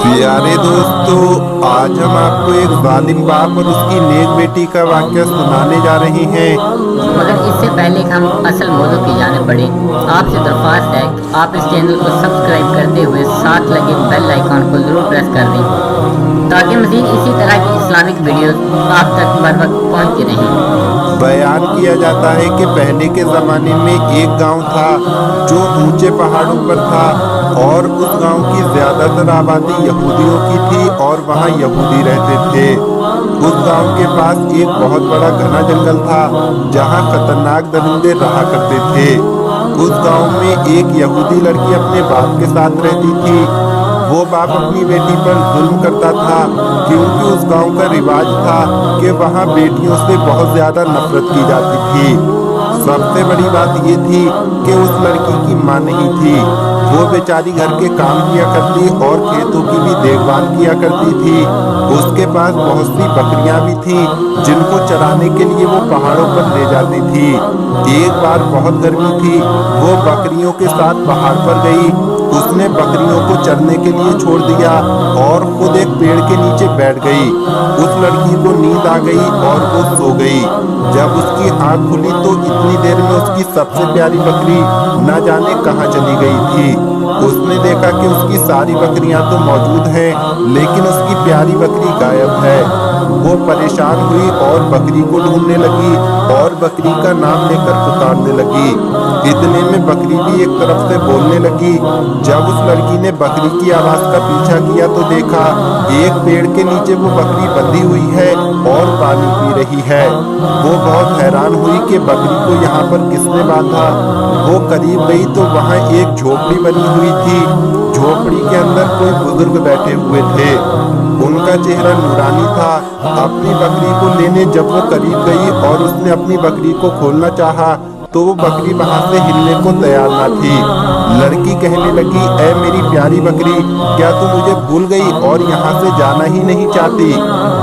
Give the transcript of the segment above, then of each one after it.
प्यारे दोस्तों, आज हम आपको एक जालिम बाप और उसकी नेक बेटी का वाक़या सुनाने जा रहे हैं। मगर इससे पहले कि हम असल मौजू की जानिब बढ़े, आपसे दरख्वास्त है कि आप इस चैनल को सब्सक्राइब करते हुए साथ लगे बेल आइकॉन को जरूर प्रेस कर दें ताकि मज़ीद इसी तरह की इस्लामिक वीडियोस आप तक बर वक्त पहुँचती रहें। बयान किया जाता है कि पहले के ज़माने में एक गांव था जो ऊंचे पहाड़ों पर था और उस गांव की ज़्यादातर आबादी यहूदियों की थी और वहां यहूदी रहते थे। उस गांव के पास एक बहुत बड़ा घना जंगल था जहां खतरनाक दरिंदे रहा करते थे। उस गांव में एक यहूदी लड़की अपने बाप के साथ रहती थी। वो बाप अपनी बेटी पर जुल्म करता था क्योंकि उस गांव का रिवाज था कि वहां बेटियों से बहुत ज्यादा नफरत की जाती थी। सबसे बड़ी बात ये थी कि उस लड़की की माँ नहीं थी। वो बेचारी घर के काम किया करती और खेतों की भी देखभाल किया करती थी। उसके पास बहुत सी बकरियां भी थीं जिनको चराने के लिए वो पहाड़ों पर ले जाती थी। एक बार बहुत गर्मी थी, वो बकरियों के साथ पहाड़ पर गई। उसने बकरियों को चरने के लिए छोड़ दिया और खुद एक पेड़ के नीचे बैठ गई। उस लड़की को नींद आ गई और वो सो गई। जब उसकी आंख खुली तो इतनी देर में उसकी सबसे प्यारी बकरी न जाने कहाँ चली गई थी। उसने देखा कि उसकी सारी बकरियां तो मौजूद हैं लेकिन उसकी प्यारी बकरी गायब है। वो परेशान हुई और बकरी को ढूंढने लगी और बकरी का नाम लेकर पुकारने लगी। इतने में बकरी भी एक तरफ से बोलने लगी। जब उस लड़की ने बकरी की आवाज का पीछा किया तो देखा एक पेड़ के नीचे वो बकरी बंधी हुई है और पानी पी रही है। वो बहुत हैरान हुई कि बकरी को यहाँ पर किसने बांधा। वो करीब गई तो वहाँ एक झोपड़ी बनी हुई थी। झोपड़ी के अंदर कोई बुजुर्ग बैठे हुए थे। उनका चेहरा नूरानी था। अपनी बकरी को लेने जब वो करीब गई और उसने अपनी बकरी को खोलना चाहा तो वो बकरी वहां से हिलने को तैयार न थी। लड़की कहने लगी, ऐ मेरी प्यारी बकरी, क्या तू मुझे भूल गई और यहाँ से जाना ही नहीं चाहती।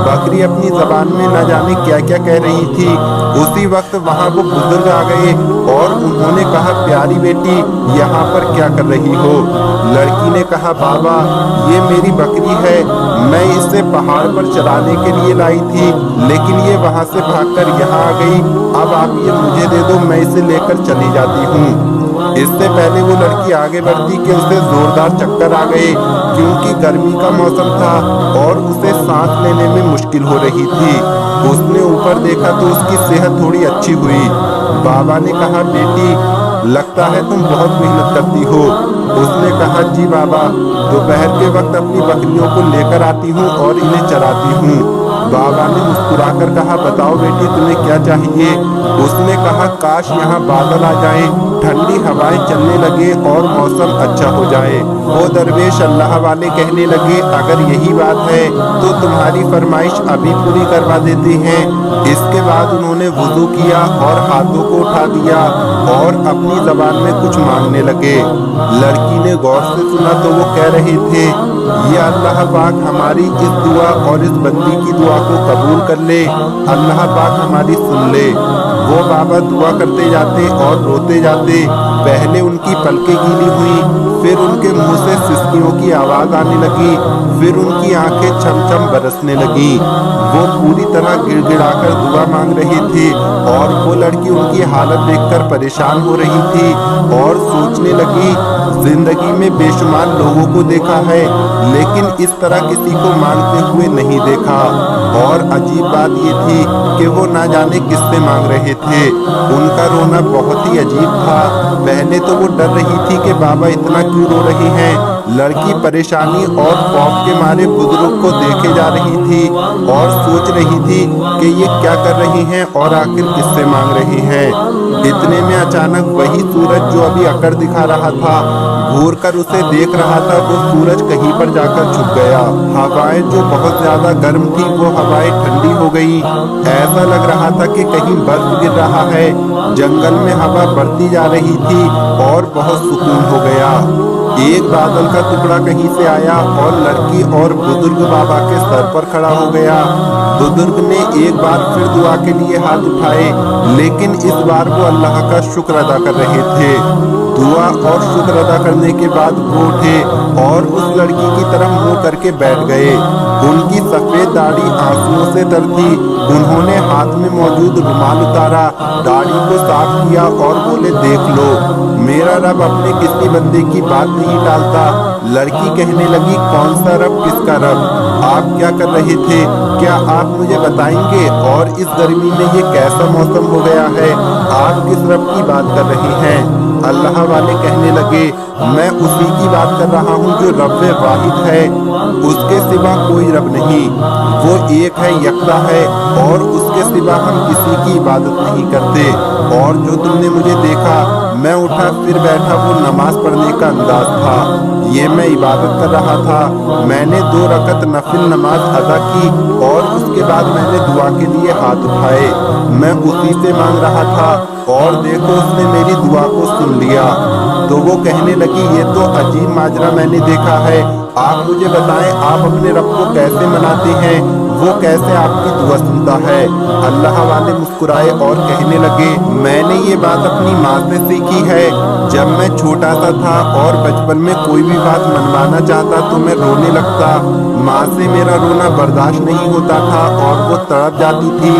बकरी अपनी जबान में न जाने क्या क्या कह रही थी। उसी वक्त वहाँ वो बुजुर्ग आ गए और उन्होंने कहा, प्यारी बेटी यहाँ पर क्या कर रही हो। लड़की ने कहा, बाबा ये मेरी बकरी है, मैं इसे पहाड़ पर चराने के लिए लाई थी लेकिन ये वहाँ से भागकर यहाँ आ गई। अब आप ये मुझे दे दो, मैं इसे लेकर चली जाती हूँ। इससे पहले वो लड़की आगे बढ़ती कि उसे जोरदार चक्कर आ गए क्योंकि गर्मी का मौसम था और उसे सांस लेने में मुश्किल हो रही थी। उसने ऊपर देखा तो उसकी सेहत थोड़ी अच्छी हुई। बाबा ने कहा, बेटी लगता है तुम बहुत मेहनत करती हो। उसने कहा, जी बाबा, दोपहर के वक्त अपनी बकरियों को लेकर आती हूँ और इन्हें चराती हूँ। बाबा ने मुस्कुराकर कहा, बताओ बेटी तुम्हें क्या चाहिए। उसने कहा, काश यहाँ बादल आ जाएं, ठंडी हवाएं चलने लगे और मौसम अच्छा हो जाए। वो दरवेश अल्लाह वाले कहने लगे, अगर यही बात है तो तुम्हारी फरमाइश अभी पूरी करवा देते हैं। इसके बाद उन्होंने वुजू किया और हाथों को उठा दिया और अपनी जबान में कुछ मांगने लगे। लड़की ने गौर से सुना तो वो कह रहे थे, ये अल्लाह पाक हमारी इस दुआ और इस बंदी की दुआ को कबूल कर ले, अल्लाह पाक हमारी सुन ले। वो बाबा दुआ करते जाते और रोते जाते। पहले उनकी पलकें गीली हुई, फिर उनके मुंह से सिसकियों की आवाज आने लगी, फिर उनकी आंखें छम-छम बरसने लगी। वो पूरी तरह गिड़गिड़ाकर दुआ मांग रहे थे और वो लड़की उनकी हालत देखकर परेशान हो रही थी और सोचने लगी, जिंदगी में बेशुमार लोगों को देखा है लेकिन इस तरह किसी को मांगते हुए नहीं देखा। और अजीब बात ये थी कि वो ना जाने किससे मांग रहे थे। उनका रोना बहुत ही अजीब था। पहले तो वो डर रही थी कि बाबा इतना क्यों रो रहे हैं। लड़की परेशानी और खौफ के मारे बुजुर्ग को देखे जा रही थी और सोच रही थी कि ये क्या कर रही हैं और आखिर किससे मांग रहे हैं। इतने में अचानक वही सूरज जो अभी अकड़ दिखा रहा था, घूर कर उसे देख रहा था, वो सूरज कहीं पर जाकर छुप गया। हवाएं जो बहुत ज्यादा गर्म थी वो हवाएं ठंडी हो गई। ऐसा लग रहा था कि कहीं बर्फ गिर रहा है। जंगल में हवा बढ़ती जा रही थी और बहुत सुकून हो गया। एक बादल का टुकड़ा कहीं से आया और लड़की और बुजुर्ग बाबा के सर पर खड़ा हो गया। बुजुर्ग ने एक बार फिर दुआ के लिए हाथ उठाए, लेकिन इस बार वो अल्लाह का शुक्र अदा कर रहे थे। दुआ और शुक्र अदा करने के बाद वो उठे और उस लड़की की तरफ मुंह करके बैठ गए। उनकी सफेद दाढ़ी आंसुओं से तर थी। उन्होंने हाथ में मौजूद रुमाल उतारा, दाढ़ी को साफ किया और बोले, देख लो, मेरा रब अपने किसी बंदे की बात नहीं टालता। लड़की कहने लगी, कौन सा रब, किसका रब? आप क्या कर रहे थे? क्या आप मुझे बताएंगे? और इस गर्मी में ये कैसा मौसम हो गया है? आप किस रब की बात कर रहे हैं? अल्लाह वाले कहने लगे, मैं उसी की बात कर रहा हूँ जो रब वाहिद है, उसके सिवा कोई रब नहीं। वो एक है, यकता है, और उसके सिवा हम किसी की इबादत नहीं करते। और जो तुमने मुझे देखा, मैं उठा फिर बैठा, वो नमाज पढ़ने का अंदाज था। ये मैं इबादत कर रहा था। मैंने 2 रकत नफिल नमाज अदा की और उसके बाद मैंने दुआ के लिए हाथ उठाए। मैं उसी से मांग रहा था और देखो उसने मेरी दुआ को सुन लिया। तो वो कहने लगी, ये तो अजीब माजरा मैंने देखा है। आप मुझे बताएं, आप अपने रब को कैसे मनाते हैं? वो कैसे आपकी दुआ सुनता है? अल्लाह वाले मुस्कुराए और कहने लगे, मैंने ये बात अपनी माँ से सीखी है। जब मैं छोटा सा था और बचपन में कोई भी बात मनवाना चाहता तो मैं रोने लगता। माँ से मेरा रोना बर्दाश्त नहीं होता था और वो तड़प जाती थी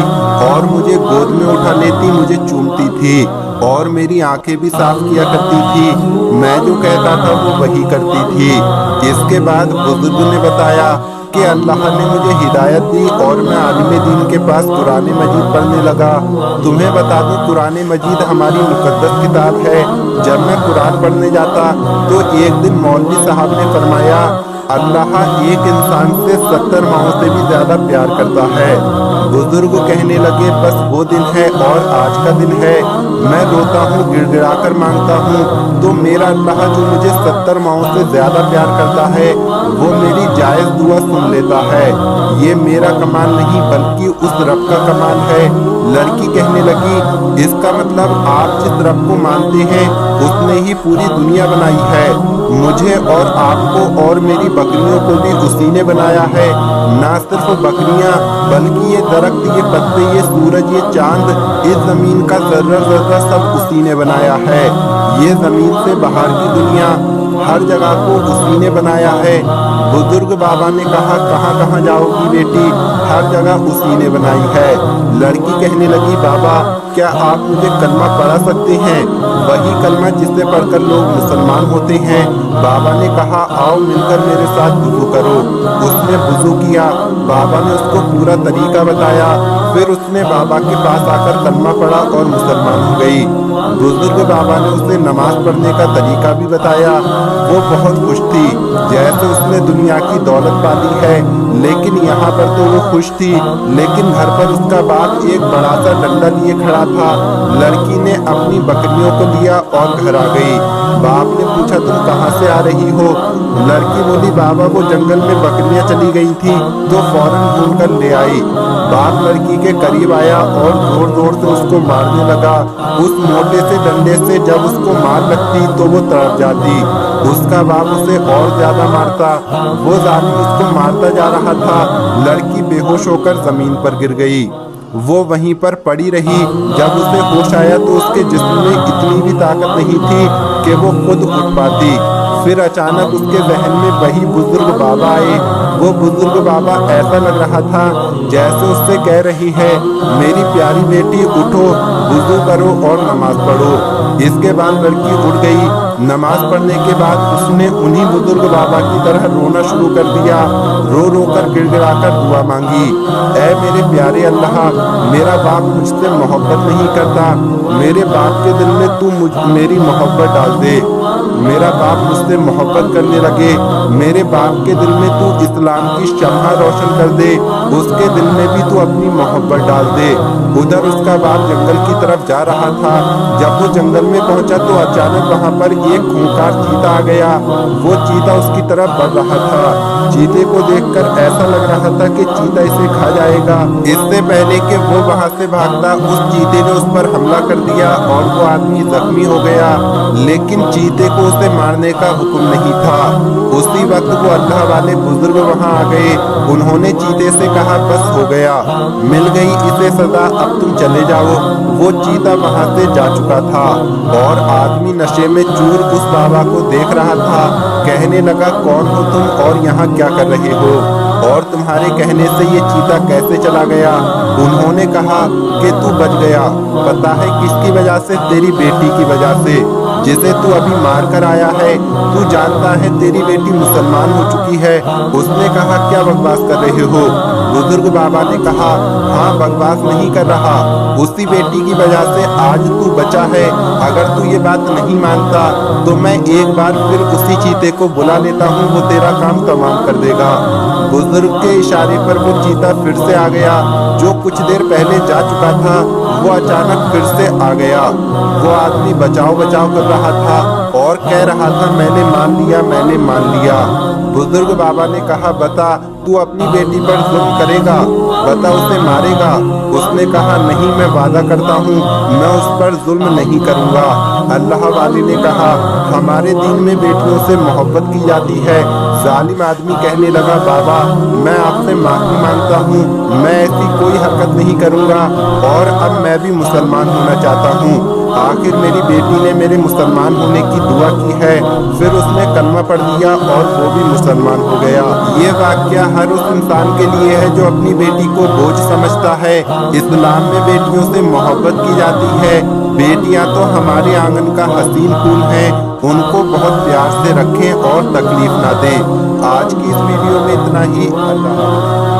और मुझे गोद में उठा लेती, मुझे चूमती थी और मेरी आंखें भी साफ किया करती थी। मैं जो कहता था वो वही करती थी। इसके बाद बुजुर्ग ने बताया कि अल्लाह ने मुझे हिदायत दी और मैं आलिम दीन के पास कुरान मजीद पढ़ने लगा। तुम्हें बता दूं, कुरान मजीद हमारी मुकद्दस किताब है। जब मैं कुरान पढ़ने जाता तो एक दिन मौलवी साहब ने फरमाया, अल्लाह एक इंसान से 70 माओं से भी ज्यादा प्यार करता है। बुजुर्ग कहने लगे, बस वो दिन है और आज का दिन है। मैं रोता हूँ, गिड़गिड़ाकर मांगता हूँ, तो मेरा अल्लाह जो मुझे 70 माओं से ज्यादा प्यार करता है, वो मेरी जायज दुआ सुन लेता है। ये मेरा कमाल नहीं बल्कि उस रब का कमाल है। लड़की कहने लगी, इसका मतलब आप जिस रब को मानते हैं उसने ही पूरी दुनिया बनाई है। मुझे और आपको और मेरी बकरियों को भी उसी ने बनाया है। ना सिर्फ बकरियां बल्कि ये दरख्त, ये पत्ते, ये सूरज, ये चांद, इस जमीन का जर्रा जर्रा सब उसी ने बनाया है। ये जमीन से बाहर की दुनिया, हर जगह को उसी ने बनाया है। बुजुर्ग बाबा ने कहा, कहाँ कहाँ जाओगी बेटी? हर जगह उसी ने बनाई है। लड़की कहने लगी, बाबा क्या आप मुझे कलमा पढ़ा सकते हैं? वही कलमा जिससे पढ़कर लोग मुसलमान होते हैं। बाबा ने कहा, आओ मिलकर मेरे साथ वुजू करो। उसने वुजू किया। बाबा ने उसको पूरा तरीका बताया। फिर उसने बाबा के पास आकर कलमा पढ़ा और मुसलमान हो गई। बुजुर्ग बाबा ने उसे नमाज पढ़ने का तरीका भी बताया। वो बहुत खुश थी, जैसे उसने दुनिया की दौलत पाली है। लेकिन यहाँ पर तो वो खुश थी, लेकिन घर पर उसका बाप एक बड़ा सा डंडा लिए खड़ा था। लड़की ने अपनी बकरियों को लिया और घर आ गई। बाप ने पूछा, तुम कहाँ से आ रही हो? लड़की बोली, बाबा वो जंगल में बकरियां चली गई थी तो फौरन ढूंढ कर ले आई। बाप लड़की के करीब आया और जोर जोर से उसको मारने लगा। उस मोटे से डंडे से जब उसको मार लगती तो वो तड़प जाती। उसका बाप उसे और ज्यादा मारता। वो जालिम उसको मारता जा रहा था। लड़की बेहोश होकर जमीन पर गिर गई। वो वहीं पर पड़ी रही। जब उसे होश आया तो उसके जिस्म में इतनी भी ताकत नहीं थी कि वो खुद उठ पाती। फिर अचानक उसके जहन में वही बुजुर्ग बाबा आए। वो बुजुर्ग बाबा ऐसा लग रहा था जैसे उससे कह रही है, मेरी प्यारी बेटी उठो, वुजू करो और नमाज पढ़ो। इसके बाद लड़की उठ गई। नमाज पढ़ने के बाद उसने उन्हीं बुजुर्ग बाबा की तरह रोना शुरू कर दिया। रो रो कर गिड़गिड़ाकर दुआ मांगी, ऐ मेरे प्यारे अल्लाह, मेरा बाप मुझसे मोहब्बत नहीं करता। मेरे बाप के दिल में तू मेरी मोहब्बत डाल दे। मेरा बाप मुझसे मोहब्बत करने लगे। मेरे बाप के दिल में तू इस्लाम की शम्हा रोशन कर दे। उसके दिल में भी तू अपनी मोहब्बत डाल दे। उधर उसका बाप जंगल की तरफ जा रहा था। जब वो जंगल में पहुंचा तो अचानक वहां पर एक खूंखार चीता आ गया। वो चीता उसकी तरफ बढ़ रहा था। चीते को देखकर ऐसा लग रहा था कि चीता इसे खा जाएगा। इससे पहले कि वो वहां से भागता, उस चीते ने उस पर हमला कर दिया और वो आदमी जख्मी हो गया। लेकिन चीते को उसे मारने का हुक्म नहीं था। उसी वक्त वो अल्लाह वाले बुजुर्ग वहां आ गए। उन्होंने चीते से कहा, बस हो गया, मिल गई इसे सजा, अब तुम चले जाओ। वो चीता वहां से जा चुका था और आदमी नशे में चूर उस बाबा को देख रहा था। कहने लगा, कौन हो तुम और यहाँ क्या कर रहे हो, और तुम्हारे कहने से ये चीता कैसे चला गया? उन्होंने कहा कि तू बच गया। पता है किसकी वजह से? तेरी बेटी की वजह से, जिसे तू अभी मार कर आया है। तू जानता है तेरी बेटी मुसलमान हो चुकी है। उसने कहा, क्या बकवास कर रहे हो? बुजुर्ग बाबा ने कहा, हाँ, बकवास नहीं कर रहा, उसी बेटी की वजह से आज तू बचा है। अगर तू ये बात नहीं मानता तो मैं एक बार फिर उसी चीते को बुला लेता हूँ, वो तेरा काम तमाम कर देगा। बुजुर्ग के इशारे पर वो चीता फिर से आ गया। जो कुछ देर पहले जा चुका था वो अचानक फिर से आ गया। वो आदमी बचाओ बचाओ कर रहा था और कह रहा था, मैंने मान लिया, मैंने मान लिया। बुजुर्ग बाबा ने कहा, बता, तू अपनी बेटी पर जुल्म करेगा? बता, उसे मारेगा? उसने कहा, नहीं, मैं वादा करता हूँ मैं उस पर जुल्म नहीं करूँगा। अल्लाह वाले ने कहा, हमारे दीन में बेटियों से मोहब्बत की जाती है। जालिम आदमी कहने लगा, बाबा, मैं आपसे माफी मांगता हूँ, मैं ऐसी कोई हरकत नहीं करूँगा और अब मैं भी मुसलमान होना चाहता हूँ। आखिर मेरी बेटी ने मेरे मुसलमान होने की दुआ की है, फिर उसने कलमा पढ़ दिया और वो भी मुसलमान हो गया। ये वाक़या हर उस इंसान के लिए है जो अपनी बेटी को बोझ समझता है। इस्लाम में बेटियों से मोहब्बत की जाती है। बेटियां तो हमारे आंगन का हसीन फूल हैं, उनको बहुत प्यार से रखें और तकलीफ ना दें। आज की इस वीडियो में इतना ही। अल्लाह।